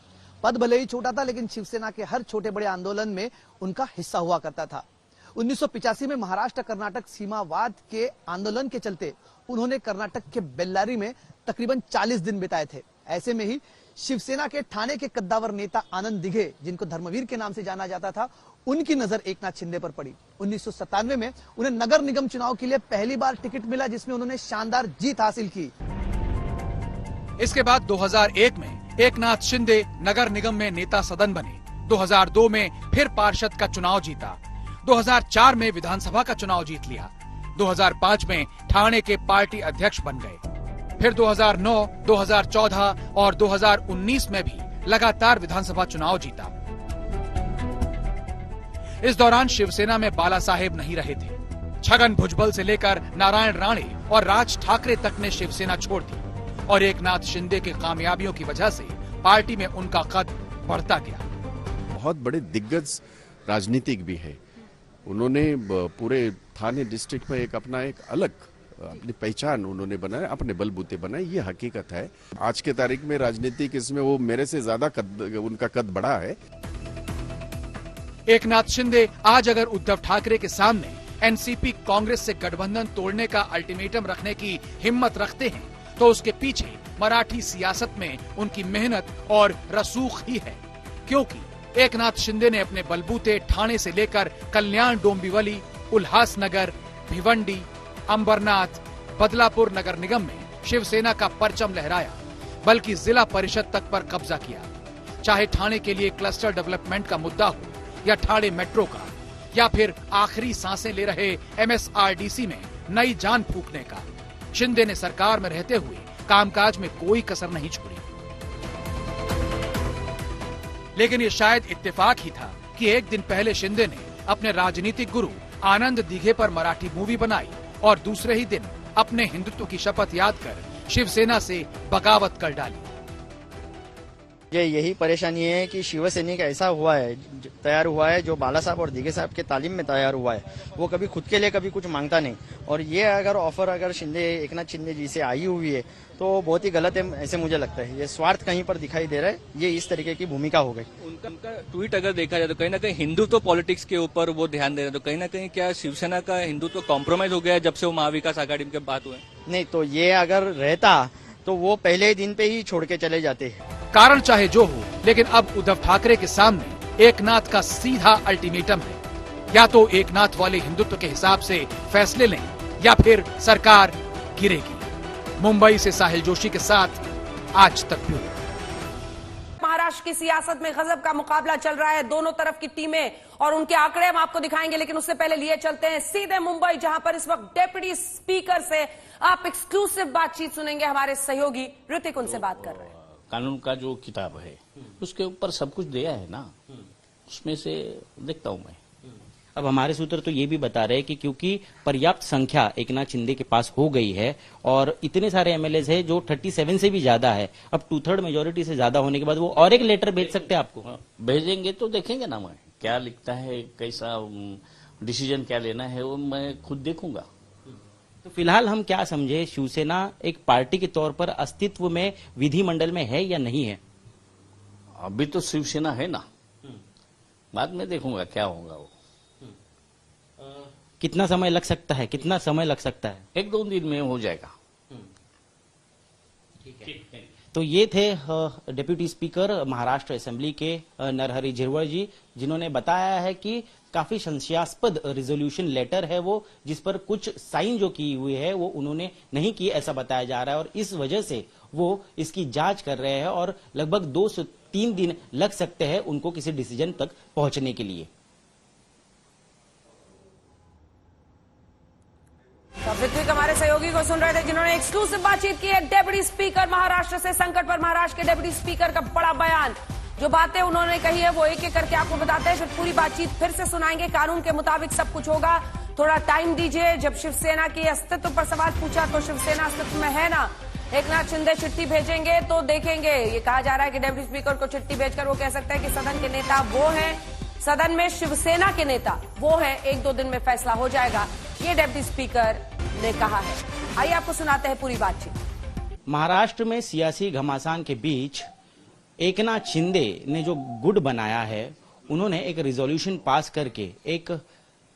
पद भले ही छोटा था, लेकिन शिवसेना के हर छोटे बड़े आंदोलन में उनका हिस्सा हुआ करता था। 1985 में महाराष्ट्र कर्नाटक सीमावाद के आंदोलन के चलते उन्होंने कर्नाटक के बेल्लारी में तकरीबन 40 दिन बिताए थे। ऐसे में ही शिवसेना के ठाणे के कद्दावर नेता आनंद दिघे, जिनको धर्मवीर के नाम से जाना जाता था, उनकी नजर एकनाथ शिंदे पर पड़ी। 1997 में उन्हें नगर निगम चुनाव के लिए पहली बार टिकट मिला, जिसमें उन्होंने शानदार जीत हासिल की। इसके बाद 2001 में एकनाथ शिंदे नगर निगम में नेता सदन बने। 2002 में फिर पार्षद का चुनाव जीता। 2004 में विधानसभा का चुनाव जीत लिया। 2005 में ठाणे के पार्टी अध्यक्ष बन गए। फिर 2009, 2014 और 2019 में भी लगातार विधानसभा चुनाव जीता। इस दौरान शिवसेना में बाला साहेब नहीं रहे थे। छगन भुजबल से लेकर नारायण राणे और राज ठाकरे तक ने शिवसेना छोड़ दी और एकनाथ शिंदे की कामयाबियों की वजह से पार्टी में उनका कद बढ़ता गया। बहुत बड़े दिग्गज राजनीतिक भी है। उन्होंने पूरे ठाणे डिस्ट्रिक्ट में अपना एक अलग अपनी पहचान उन्होंने बनाया, अपने बलबूते बनाए, ये हकीकत है। आज के तारीख में राजनीतिक इसमें वो मेरे से ज्यादा उनका कद बढ़ा है। एकनाथ शिंदे आज अगर उद्धव ठाकरे के सामने एनसीपी कांग्रेस से गठबंधन तोड़ने का अल्टीमेटम रखने की हिम्मत रखते हैं, तो उसके पीछे मराठी सियासत में उनकी मेहनत और रसूख ही है। क्योंकि एकनाथ शिंदे ने अपने बलबूते ठाणे से लेकर कल्याण डोंबिवली, उल्हासनगर, भिवंडी, अंबरनाथ, बदलापुर नगर निगम में शिवसेना का परचम लहराया, बल्कि जिला परिषद तक पर कब्जा किया। चाहे ठाणे के लिए क्लस्टर डेवलपमेंट का मुद्दा हो या ठाणे मेट्रो का, या फिर आखिरी सांसें ले रहे MSRDC में नई जान फूंकने का, शिंदे ने सरकार में रहते हुए कामकाज में कोई कसर नहीं छोड़ी। लेकिन ये शायद इत्तेफाक ही था कि एक दिन पहले शिंदे ने अपने राजनीतिक गुरु आनंद दीघे पर मराठी मूवी बनाई और दूसरे ही दिन अपने हिंदुत्व की शपथ याद कर शिवसेना से बगावत कर डाली। यही परेशानी है कि शिवसैनिक ऐसा तैयार हुआ है जो बाला साहब और दीघे साहब के तालीम में तैयार हुआ है। वो कभी खुद के लिए कभी कुछ मांगता नहीं, और ये अगर ऑफर एकनाथ शिंदे जी से आई हुई है तो बहुत ही गलत है, ऐसे मुझे लगता है। ये स्वार्थ कहीं पर दिखाई दे रहा है, ये इस तरीके की भूमिका हो गई। उनका ट्वीट अगर देखा जाए तो कहीं ना कहीं हिंदुत्व पॉलिटिक्स के ऊपर वो ध्यान दे रहे हैं, तो कहीं ना कहीं क्या शिवसेना का हिंदुत्व कॉम्प्रोमाइज हो गया है जब से वो महाविकास आघाड़ी के बात हुए? नहीं, तो ये अगर रहता तो वो पहले दिन पे ही छोड़ के चले जाते हैं। कारण चाहे जो हो, लेकिन अब उद्धव ठाकरे के सामने एकनाथ का सीधा अल्टीमेटम है, या तो एकनाथ वाले हिंदुत्व के हिसाब से फैसले लें या फिर सरकार गिरेगी। मुंबई से साहिल जोशी के साथ आज तक ब्यूरो। महाराष्ट्र की सियासत में गजब का मुकाबला चल रहा है, दोनों तरफ की टीमें और उनके आंकड़े हम आपको दिखाएंगे, लेकिन उससे पहले लिए चलते हैं सीधे मुंबई, जहां पर इस वक्त डेप्यूटी स्पीकर से आप एक्सक्लूसिव बातचीत सुनेंगे। हमारे सहयोगी ऋतिक उनसे बात कर रहे हैं। कानून का जो किताब है उसके ऊपर सब कुछ दिया है ना, उसमें से देखता हूं मैं। अब हमारे सूत्र तो ये भी बता रहे हैं कि क्योंकि पर्याप्त संख्या एकनाथ शिंदे के पास हो गई है और इतने सारे एमएलए है जो 37 से भी ज्यादा है, अब 2/3 मेजोरिटी से ज्यादा होने के बाद वो और एक लेटर भेज सकते हैं आपको। भेजेंगे तो देखेंगे ना, मैं क्या लिखता है, कैसा डिसीजन क्या लेना है वो मैं खुद देखूंगा। तो फिलहाल हम क्या समझे, शिवसेना एक पार्टी के तौर पर अस्तित्व में विधिमंडल में है या नहीं है? अभी तो शिवसेना है ना, बाद में देखूंगा क्या होगा वो। कितना समय लग सकता है, कितना समय लग सकता है? 1-2 दिन में हो जाएगा। तो ये थे डिप्यूटी स्पीकर महाराष्ट्र असेंबली के नरहरी झिरवळ जी, जिन्होंने बताया है कि काफी संशयास्पद रिजोल्यूशन लेटर है वो, जिस पर कुछ साइन जो की हुई है वो उन्होंने नहीं की, ऐसा बताया जा रहा है, और इस वजह से वो इसकी जांच कर रहे हैं और लगभग 2 से 3 दिन लग सकते हैं उनको किसी डिसीजन तक पहुंचने के लिए। ऋत्विक हमारे सहयोगी को सुन रहे थे, जिन्होंने एक्सक्लूसिव बातचीत की है डेप्यूटी स्पीकर महाराष्ट्र से। संकट पर महाराष्ट्र के डेप्यूटी स्पीकर का बड़ा बयान, जो बातें उन्होंने कही है वो एक एक करके आपको बताते हैं, फिर पूरी बातचीत फिर से सुनाएंगे। कानून के मुताबिक सब कुछ होगा, थोड़ा टाइम दीजिए। जब शिवसेना के अस्तित्व पर सवाल पूछा तो शिवसेना अस्तित्व में है ना, एकनाथ शिंदे चिट्ठी भेजेंगे तो देखेंगे। ये कहा जा रहा है कि डेप्यूटी स्पीकर को चिट्ठी भेजकर वो कह सकते हैं कि सदन के नेता वो हैं, सदन में शिवसेना के नेता वो है, 1-2 दिन में फैसला हो जाएगा, ये डेप्यूटी स्पीकर ने कहा है। आइए आपको सुनाते हैं पूरी बातचीत। महाराष्ट्र में सियासी घमासान के बीच एकनाथ शिंदे ने जो गुट बनाया है, उन्होंने एक रिजोल्यूशन पास करके एक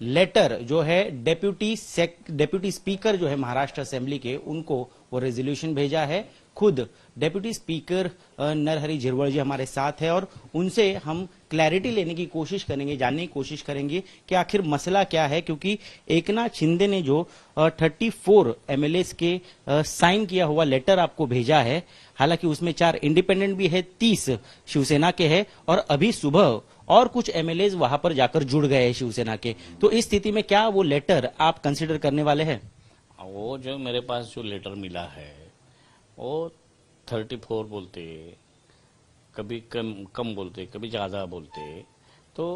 लेटर जो है डेप्यूटी स्पीकर जो है महाराष्ट्र असेंबली के, उनको वो रेजोल्यूशन भेजा है। खुद डेप्यूटी स्पीकर नरहरी झिरवळ जी हमारे साथ है और उनसे हम क्लैरिटी लेने की कोशिश करेंगे, जानने की कोशिश करेंगे कि आखिर मसला क्या है, क्योंकि एकनाथ शिंदे ने जो 34 एमएलएस के साइन किया हुआ लेटर आपको भेजा है, हालांकि उसमें 4 इंडिपेंडेंट भी है, 30 शिवसेना के हैं और अभी सुबह और कुछ एमएलए वहां पर जाकर जुड़ गए हैं शिवसेना के। तो इस स्थिति में क्या वो लेटर आप कंसिडर करने वाले हैं? वो जो मेरे पास जो लेटर मिला है वो 34 बोलते, कभी कम बोलते, कभी ज्यादा बोलते, तो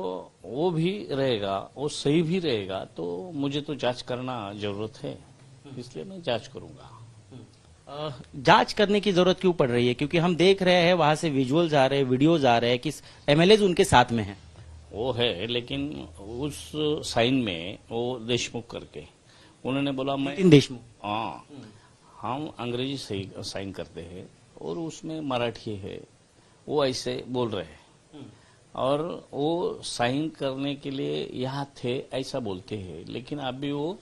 वो भी रहेगा, वो सही भी रहेगा, तो मुझे तो जांच करना जरूरत है, इसलिए मैं जांच करूंगा। जांच करने की जरूरत क्यों पड़ रही है? क्योंकि हम देख रहे हैं वहां से विजुअल्स आ रहे हैं, वीडियोज आ रहे हैं कि एमएलए उनके साथ में हैं। वो है, लेकिन उस साइन में वो देशमुख करके उन्होंने बोला मैं देशमुख, हाँ, हम अंग्रेजी साइन करते हैं और उसमें मराठी है, वो ऐसे बोल रहे हैं और वो साइन करने के लिए यहाँ थे ऐसा बोलते हैं, लेकिन अभी वो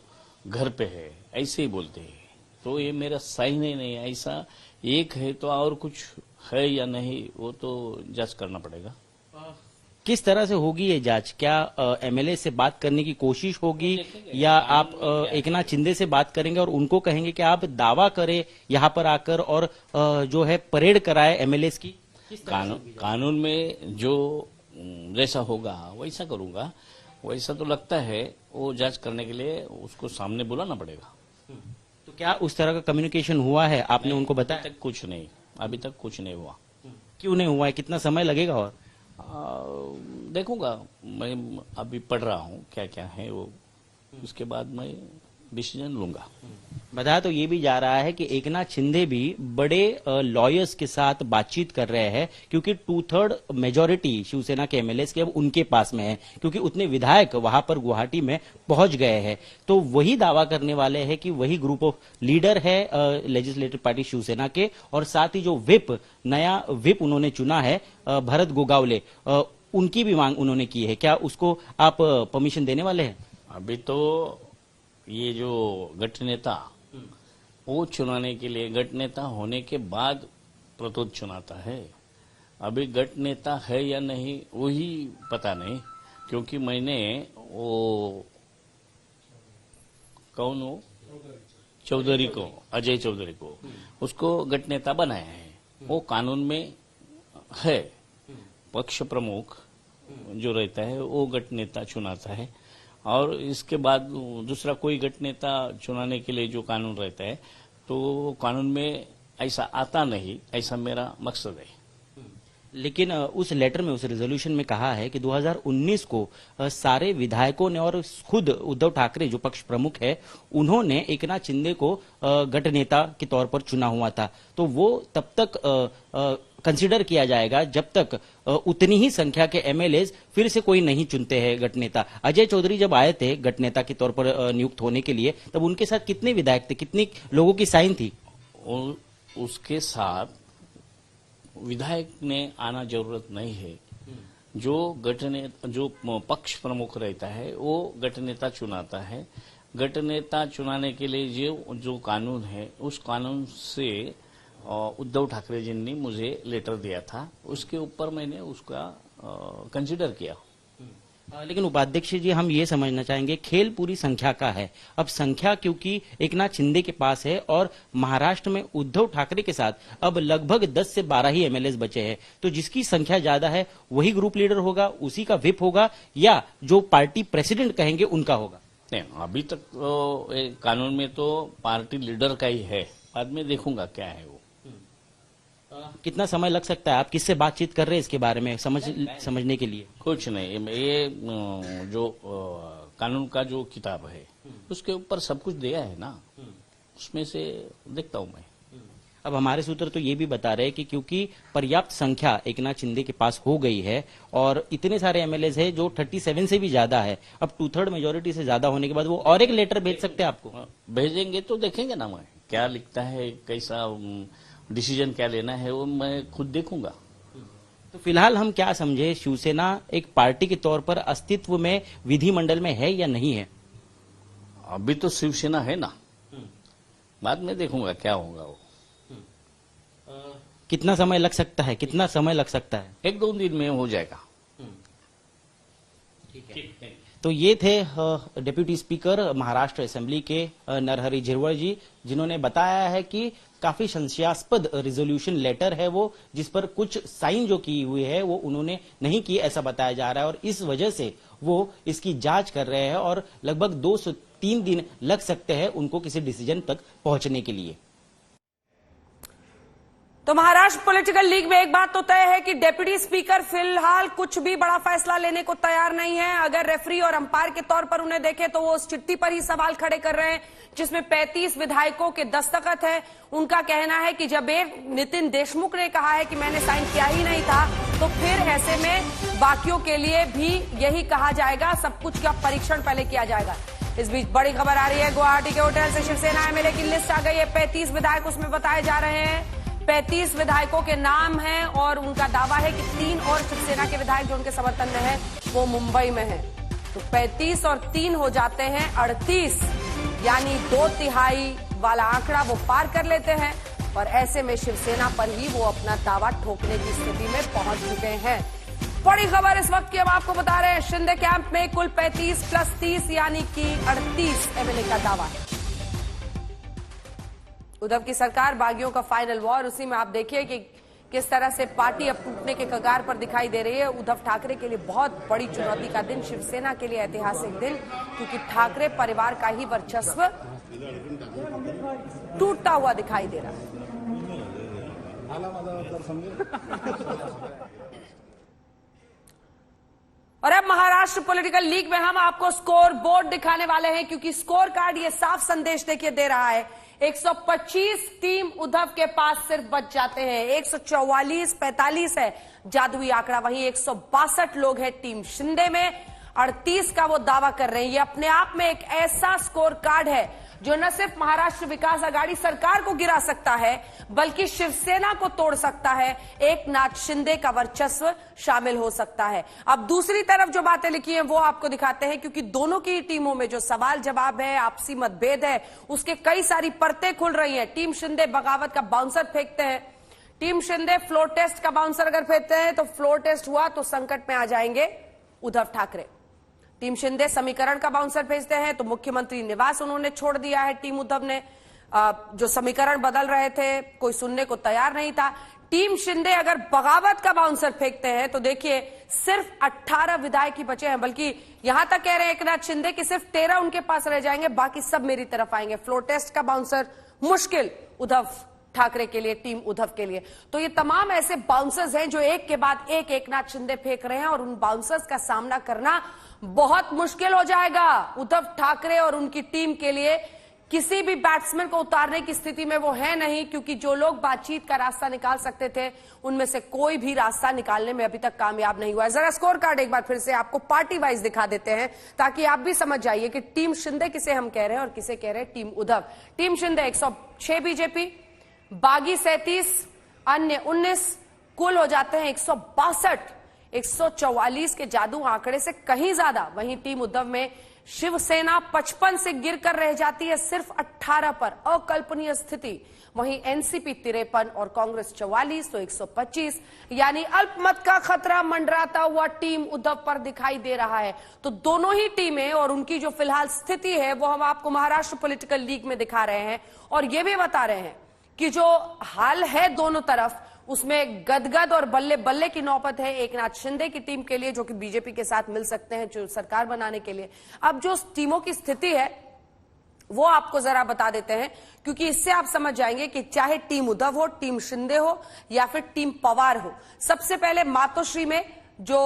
घर पे है ऐसे ही बोलते हैं। तो ये मेरा साइन ही नहीं है, ऐसा एक है तो और कुछ है या नहीं वो तो जांच करना पड़ेगा। किस तरह से होगी ये जांच? क्या एमएलए से बात करने की कोशिश होगी या आप एकनाथ शिंदे से बात करेंगे और उनको कहेंगे कि आप दावा करें यहाँ पर आकर और जो है परेड कराए एमएलए की? कानून में जो जैसा होगा वैसा करूंगा। वैसा तो लगता है वो जांच करने के लिए उसको सामने बुलाना पड़ेगा। तो क्या उस तरह का कम्युनिकेशन हुआ है? आपने उनको बताया? तक कुछ नहीं, अभी तक कुछ नहीं हुआ। क्यों नहीं हुआ है? कितना समय लगेगा? और देखूंगा, मैं अभी पढ़ रहा हूँ क्या क्या है वो, उसके बाद मैं डिसीजन लूंगा। बताया तो ये भी जा रहा है कि एकनाथ शिंदे भी बड़े लॉयर्स के साथ बातचीत कर रहे हैं, क्योंकि 2/3 मेजोरिटी शिवसेना के एमएलए के अब उनके पास में है, क्योंकि उतने विधायक वहां पर गुवाहाटी में पहुंच गए हैं। तो वही दावा करने वाले हैं कि वही ग्रुप ऑफ लीडर है लेजिस्लेटिव पार्टी शिवसेना के, और साथ ही जो नया विप उन्होंने चुना है भरत गोगावले, उनकी भी मांग उन्होंने की है। क्या उसको आप परमिशन देने वाले हैं? अभी तो ये जो गठ नेता वो चुनाने के लिए, गठ नेता होने के बाद प्रतोद चुनाता है। अभी गठ नेता है या नहीं वही पता नहीं, क्योंकि मैंने वो कौन हो चौधरी को, अजय चौधरी को, उसको गठ नेता बनाया है। वो कानून में है, पक्ष प्रमुख जो रहता है वो गठ नेता चुनाता है, और इसके बाद दूसरा कोई गठ नेता चुनाने के लिए जो कानून रहता है तो कानून में ऐसा आता नहीं, ऐसा मेरा मकसद है। लेकिन उस लेटर में, उस रेजोल्यूशन में कहा है कि 2019 को सारे विधायकों ने और खुद उद्धव ठाकरे जो पक्ष प्रमुख है उन्होंने एकनाथ शिंदे को गठ नेता के तौर पर चुना हुआ था। तो वो तब तक कंसिडर किया जाएगा जब तक उतनी ही संख्या के एमएलए फिर से कोई नहीं चुनते हैं गठ नेता। अजय चौधरी जब आए थे गठ नेता के तौर पर नियुक्त होने के लिए, तब उनके साथ कितने विधायक थे, कितनी लोगों की साइन थी? उसके साथ विधायक ने आना जरूरत नहीं है। जो जो पक्ष प्रमुख रहता है वो गठ नेता चुनाता है। गठ नेता चुनाने के लिए जो कानून है उस कानून से उद्धव ठाकरे जी ने मुझे लेटर दिया था, उसके ऊपर मैंने उसका कंसिडर किया। लेकिन उपाध्यक्ष जी, हम ये समझना चाहेंगे, खेल पूरी संख्या का है। अब संख्या क्योंकि एकनाथ शिंदे के पास है और महाराष्ट्र में उद्धव ठाकरे के साथ अब लगभग 10 से 12 ही एमएलए बचे हैं, तो जिसकी संख्या ज्यादा है वही ग्रुप लीडर होगा, उसी का विप होगा, या जो पार्टी प्रेसिडेंट कहेंगे उनका होगा? नहीं, अभी तक कानून में तो पार्टी लीडर का ही है, बाद में देखूंगा क्या है वो। कितना समय लग सकता है? आप किससे बातचीत कर रहे हैं इसके बारे में समझने के लिए? कुछ नहीं, ये जो कानून का जो किताब है उसके ऊपर सब कुछ दिया है ना, उसमें से देखता हूं मैं। अब हमारे सूत्र तो ये भी बता रहे हैं कि क्योंकि पर्याप्त संख्या एकनाथ शिंदे के पास हो गई है और इतने सारे एमएलए हैं जो 37 से भी ज्यादा है, अब 2/3 मेजोरिटी से ज्यादा होने के बाद वो और एक लेटर भेज सकते हैं आपको? भेजेंगे तो देखेंगे ना, मैं क्या लिखता है, कैसा डिसीजन क्या लेना है वो मैं खुद देखूंगा। तो फिलहाल हम क्या समझे, शिवसेना एक पार्टी के तौर पर अस्तित्व में विधिमंडल में है या नहीं है? अभी तो शिवसेना है ना, बाद में देखूंगा क्या होगा वो। कितना समय लग सकता है? कितना समय लग सकता है? 1-2 दिन में हो जाएगा। ठीक है। तो ये थे डिप्यूटी स्पीकर महाराष्ट्र असेंबली के नरहरी झिरवळ जी, जिन्होंने बताया है कि काफी संशयास्पद रिजोल्यूशन लेटर है वो, जिस पर कुछ साइन जो की हुई है वो उन्होंने नहीं की, ऐसा बताया जा रहा है, और इस वजह से वो इसकी जांच कर रहे हैं और लगभग 2 से 3 दिन लग सकते हैं उनको किसी डिसीजन तक पहुंचने के लिए। तो महाराष्ट्र पॉलिटिकल लीग में एक बात तो तय है कि डेप्यूटी स्पीकर फिलहाल कुछ भी बड़ा फैसला लेने को तैयार नहीं है। अगर रेफरी और अंपायर के तौर पर उन्हें देखें तो वो उस चिट्ठी पर ही सवाल खड़े कर रहे हैं जिसमें 35 विधायकों के दस्तखत है। उनका कहना है कि जब एक नितिन देशमुख ने कहा है कि मैंने साइन किया ही नहीं था, तो फिर ऐसे में बाकियों के लिए भी यही कहा जाएगा, सब कुछ का परीक्षण पहले किया जाएगा। इस बीच बड़ी खबर आ रही है, गुवाहाटी के होटल से शिवसेना एमएलए की लिस्ट आ गई है। 35 विधायक उसमें बताए जा रहे हैं। 35 विधायकों के नाम हैं और उनका दावा है कि 3 और शिवसेना के विधायक जो उनके समर्थन में है वो मुंबई में है। तो 35 और 3 हो जाते हैं 38, यानी 2/3 वाला आंकड़ा वो पार कर लेते हैं और ऐसे में शिवसेना पर ही वो अपना दावा ठोकने की स्थिति में पहुंच चुके हैं। बड़ी खबर इस वक्त की हम आपको बता रहे हैं। शिंदे कैंप में कुल 35 + 30 यानी कि 38 एमएलए का दावा है। उद्धव की सरकार, बागियों का फाइनल वॉर। उसी में आप देखिए कि किस तरह से पार्टी अब टूटने के कगार पर दिखाई दे रही है। उद्धव ठाकरे के लिए बहुत बड़ी चुनौती का दिन, शिवसेना के लिए ऐतिहासिक दिन, क्योंकि ठाकरे परिवार का ही वर्चस्व टूटता हुआ दिखाई दे रहा है। और अब महाराष्ट्र पॉलिटिकल लीग में हम आपको स्कोर बोर्ड दिखाने वाले हैं, क्योंकि स्कोर कार्ड ये साफ संदेश देखिए दे रहा है। 125 टीम उद्धव के पास सिर्फ बच जाते हैं। 144-45 है जादुई आंकड़ा। वहीं 162 लोग हैं टीम शिंदे में, 38 का वो दावा कर रहे हैं। ये अपने आप में एक ऐसा स्कोर कार्ड है जो न सिर्फ महाराष्ट्र विकास आघाड़ी सरकार को गिरा सकता है, बल्कि शिवसेना को तोड़ सकता है। एकनाथ शिंदे का वर्चस्व शामिल हो सकता है। अब दूसरी तरफ जो बातें लिखी हैं वो आपको दिखाते हैं, क्योंकि दोनों की टीमों में जो सवाल जवाब है, आपसी मतभेद है, उसके कई सारी परतें खुल रही हैं। टीम शिंदे बगावत का बाउंसर फेंकते हैं। टीम शिंदे फ्लोर टेस्ट का बाउंसर अगर फेंकते हैं तो फ्लोर टेस्ट हुआ तो संकट में आ जाएंगे उद्धव ठाकरे। टीम शिंदे समीकरण का बाउंसर भेजते हैं तो मुख्यमंत्री निवास उन्होंने छोड़ दिया है। टीम उद्धव ने जो समीकरण बदल रहे थे, कोई सुनने को तैयार नहीं था। टीम शिंदे अगर बगावत का बाउंसर फेंकते हैं तो देखिए सिर्फ 18 विधायक ही बचे हैं, बल्कि यहां तक कह रहे हैं एकनाथ शिंदे कि सिर्फ 13 उनके पास रह जाएंगे, बाकी सब मेरी तरफ आएंगे। फ्लोर टेस्ट का बाउंसर मुश्किल उद्धव ठाकरे के लिए, टीम उद्धव के लिए। तो ये तमाम ऐसे बाउंसर्स हैं जो एक के बाद एक एकनाथ शिंदे फेंक रहे हैं, और उन बाउंसर्स का सामना करना बहुत मुश्किल हो जाएगा उद्धव ठाकरे और उनकी टीम के लिए। किसी भी बैट्समैन को उतारने की स्थिति में वो है नहीं, क्योंकि जो लोग बातचीत का रास्ता निकाल सकते थे उनमें से कोई भी रास्ता निकालने में अभी तक कामयाब नहीं हुआ है। जरा स्कोर कार्ड एक बार फिर से आपको पार्टी वाइज दिखा देते हैं, ताकि आप भी समझ जाइए कि टीम शिंदे किसे हम कह रहे हैं और किसे कह रहे हैं team Uddhav. Team Shinde 106 BJP, बागी 37, अन्य 19, कुल हो जाते हैं 162। 144 के जादू आंकड़े से कहीं ज्यादा। वहीं टीम उद्धव में शिवसेना 55 से गिरकर रह जाती है सिर्फ 18 पर, अकल्पनीय स्थिति। वहीं एनसीपी 53 और कांग्रेस 44, तो 125, यानी अल्पमत का खतरा मंडराता हुआ टीम उद्धव पर दिखाई दे रहा है। तो दोनों ही टीमें और उनकी जो फिलहाल स्थिति है वो हम आपको महाराष्ट्र पॉलिटिकल लीग में दिखा रहे हैं, और ये भी बता रहे हैं कि जो हाल है दोनों तरफ उसमें गदगद और बल्ले बल्ले की नौबत है एकनाथ शिंदे की टीम के लिए, जो कि बीजेपी के साथ मिल सकते हैं जो सरकार बनाने के लिए। अब जो टीमों की स्थिति है वो आपको जरा बता देते हैं, क्योंकि इससे आप समझ जाएंगे कि चाहे टीम उद्धव हो, टीम शिंदे हो या फिर टीम पवार हो। सबसे पहले मातोश्री में जो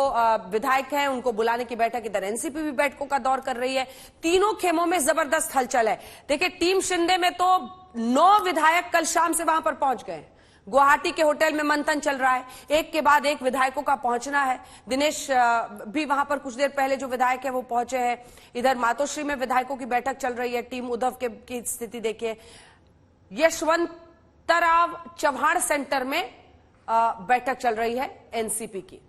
विधायक हैं उनको बुलाने की बैठक, इधर एनसीपी भी बैठकों का दौर कर रही है। तीनों खेमों में जबरदस्त हलचल है। देखिए टीम शिंदे में तो 9 विधायक कल शाम से वहां पर पहुंच गए। गुवाहाटी के होटल में मंथन चल रहा है, एक के बाद एक विधायकों का पहुंचना है। दिनेश भी वहां पर कुछ देर पहले जो विधायक है वो पहुंचे हैं। इधर मातोश्री में विधायकों की बैठक चल रही है। टीम उद्धव की स्थिति देखिए, यशवंतराव चव्हाण सेंटर में बैठक चल रही है एनसीपी की।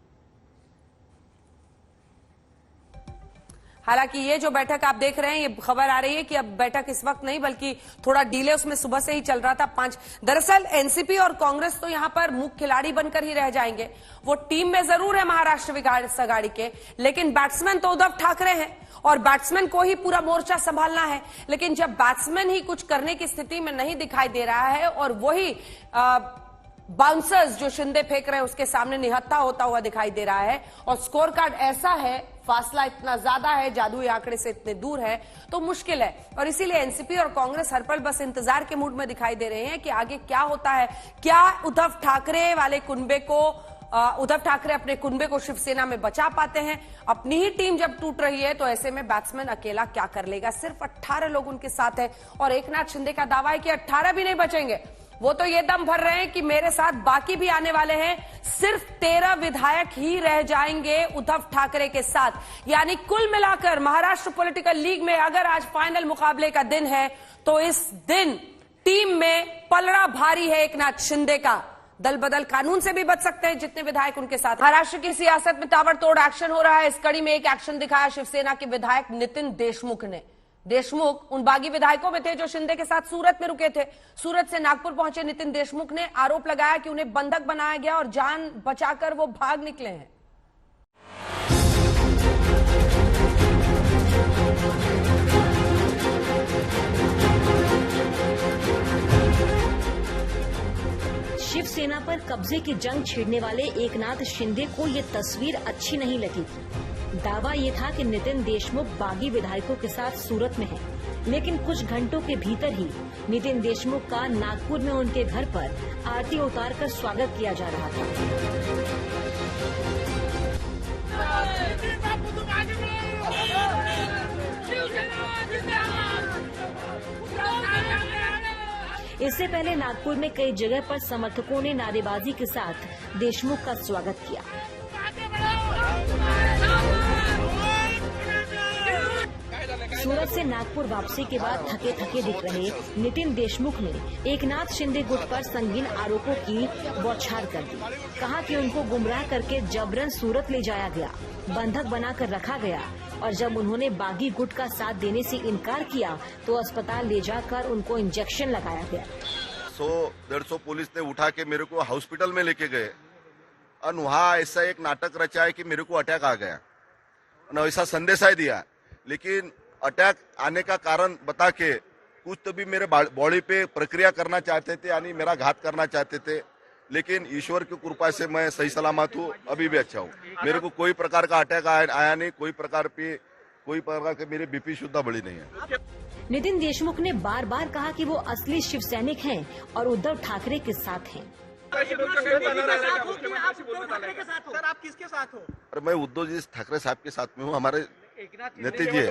हालांकि ये जो बैठक आप देख रहे हैं, ये खबर आ रही है कि अब बैठक इस वक्त नहीं बल्कि थोड़ा डिले उसमें सुबह से ही चल रहा था 5। दरअसल एनसीपी और कांग्रेस तो यहां पर मुख्य खिलाड़ी बनकर ही रह जाएंगे। वो टीम में जरूर है महाराष्ट्र विकास आघाड़ी के, लेकिन बैट्समैन तो उद्धव ठाकरे हैं और बैट्समैन को ही पूरा मोर्चा संभालना है। लेकिन जब बैट्समैन ही कुछ करने की स्थिति में नहीं दिखाई दे रहा है और वही बाउंसर्स जो शिंदे फेंक रहे हैं उसके सामने निहत्था होता हुआ दिखाई दे रहा है, और स्कोर कार्ड ऐसा है, फासला इतना ज्यादा है, जादुई आंकड़े से इतने दूर है, तो मुश्किल है। और इसीलिए एनसीपी और कांग्रेस हर पल बस इंतजार के मूड में दिखाई दे रहे हैं कि आगे क्या होता है। क्या उद्धव ठाकरे वाले कुनबे को उद्धव ठाकरे अपने कुनबे को शिवसेना में बचा पाते हैं? अपनी ही टीम जब टूट रही है तो ऐसे में बैट्समैन अकेला क्या कर लेगा? सिर्फ 18 लोग उनके साथ है, और एकनाथ शिंदे का दावा है कि 18 भी नहीं बचेंगे। वो तो ये दम भर रहे हैं कि मेरे साथ बाकी भी आने वाले हैं, सिर्फ 13 विधायक ही रह जाएंगे उद्धव ठाकरे के साथ। यानी कुल मिलाकर महाराष्ट्र पॉलिटिकल लीग में अगर आज फाइनल मुकाबले का दिन है तो इस दिन टीम में पलड़ा भारी है एकनाथ शिंदे का। दल बदल कानून से भी बच सकते हैं जितने विधायक उनके साथ। महाराष्ट्र की सियासत में ताबड़तोड़ एक्शन हो रहा है। इस कड़ी में एक एक्शन दिखाया शिवसेना के विधायक नितिन देशमुख ने। देशमुख उन बागी विधायकों में थे जो शिंदे के साथ सूरत में रुके थे। सूरत से नागपुर पहुंचे नितिन देशमुख ने आरोप लगाया कि उन्हें बंधक बनाया गया और जान बचाकर वो भाग निकले हैं। शिवसेना पर कब्जे की जंग छेड़ने वाले एकनाथ शिंदे को ये तस्वीर अच्छी नहीं लगी। दावा ये था कि नितिन देशमुख बागी विधायकों के साथ सूरत में हैं, लेकिन कुछ घंटों के भीतर ही नितिन देशमुख का नागपुर में उनके घर पर आरती उतारकर स्वागत किया जा रहा था। इससे पहले नागपुर में कई जगह पर समर्थकों ने नारेबाजी के साथ देशमुख का स्वागत किया। सूरत से नागपुर वापसी के बाद थके थके दिख रहे नितिन देशमुख ने एकनाथ शिंदे गुट पर संगीन आरोपों की बौछार कर दी। कहा कि उनको गुमराह करके जबरन सूरत ले जाया गया, बंधक बनाकर रखा गया और जब उन्होंने बागी गुट का साथ देने से इनकार किया तो अस्पताल ले जाकर उनको इंजेक्शन लगाया गया। 100-150 पुलिस ने उठा के मेरे को हॉस्पिटल में लेके गए और वहाँ ऐसा एक नाटक रचा है कि मेरे को अटैक आ गया और ऐसा संदेशा दिया, लेकिन अटैक आने का कारण बता के कुछ तो भी मेरे बॉडी पे प्रक्रिया करना चाहते थे, यानी मेरा घात करना चाहते थे, लेकिन ईश्वर की कृपा से मैं सही सलामत हूँ, अभी भी अच्छा हूँ। मेरे को कोई प्रकार का अटैक आया नहीं, कोई प्रकार की मेरी बीपी शुद्ध बढ़ी नहीं है। नितिन देशमुख ने बार बार कहा कि वो असली शिव सैनिक हैं और उद्धव ठाकरे के साथ हैं। सर आप किसके साथ हो? और मैं उद्धव जी ठाकरे साहब के साथ में हूँ, हमारे नेता जी है,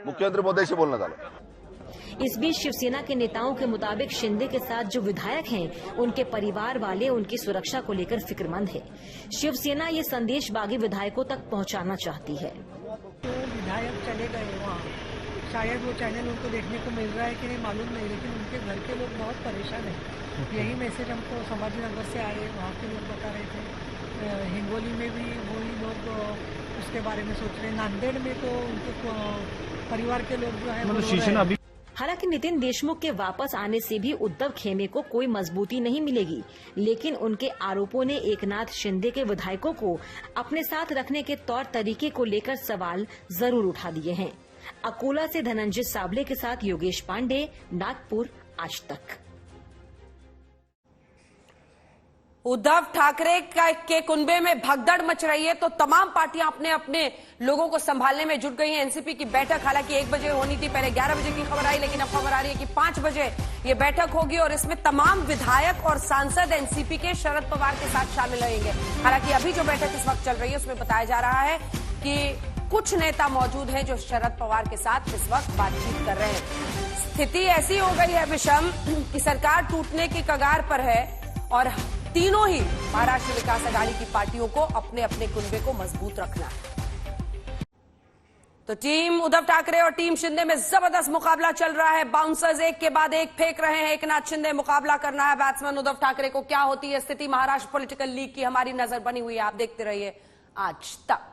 मुख्यमंत्री महोदय से बोलना डाला। इस बीच शिवसेना के नेताओं के मुताबिक शिंदे के साथ जो विधायक हैं, उनके परिवार वाले उनकी सुरक्षा को लेकर फिक्रमंद है। शिवसेना ये संदेश बागी विधायकों तक पहुंचाना चाहती है। तो विधायक चले गए वहाँ, शायद वो चैनल उनको देखने को मिल रहा है कि नहीं मालूम नहीं, लेकिन उनके घर के लोग बहुत परेशान हैं। यही मैसेज हमको संभाजी नगर से आए, वहाँ के लोग बता रहे थे। हिंगोली में भी वही लोग उसके बारे में सोच रहे हैं। नांदेड़ में तो उनके परिवार के लोग जो है। हालांकि नितिन देशमुख के वापस आने से भी उद्धव खेमे को कोई मजबूती नहीं मिलेगी, लेकिन उनके आरोपों ने एकनाथ शिंदे के विधायकों को अपने साथ रखने के तौर तरीके को लेकर सवाल जरूर उठा दिए हैं। अकोला से धनंजय साबले के साथ योगेश पांडे, नागपुर, आज तक। उद्धव ठाकरे के कुनबे में भगदड़ मच रही है तो तमाम पार्टियां अपने अपने लोगों को संभालने में जुट गई हैं। एनसीपी की बैठक हालांकि 1 बजे होनी थी, पहले 11 बजे की खबर आई, लेकिन अब खबर आ रही है कि 5 बजे ये बैठक होगी और इसमें तमाम विधायक और सांसद एनसीपी के शरद पवार के साथ शामिल रहेंगे। हालांकि अभी जो बैठक इस वक्त चल रही है उसमें बताया जा रहा है कि कुछ नेता मौजूद हैं जो शरद पवार के साथ इस वक्त बातचीत कर रहे हैं। स्थिति ऐसी हो गई है विषम कि सरकार टूटने की कगार पर है और तीनों ही महाराष्ट्र विकास आघाड़ी की पार्टियों को अपने अपने कुनबे को मजबूत रखना है। तो टीम उद्धव ठाकरे और टीम शिंदे में जबरदस्त मुकाबला चल रहा है। बाउंसर्स एक के बाद एक फेंक रहे हैं। एकनाथ शिंदे मुकाबला करना है बैट्समैन उद्धव ठाकरे को। क्या होती है स्थिति महाराष्ट्र पॉलिटिकल लीग की, हमारी नजर बनी हुई है। आप देखते रहिए आज तक।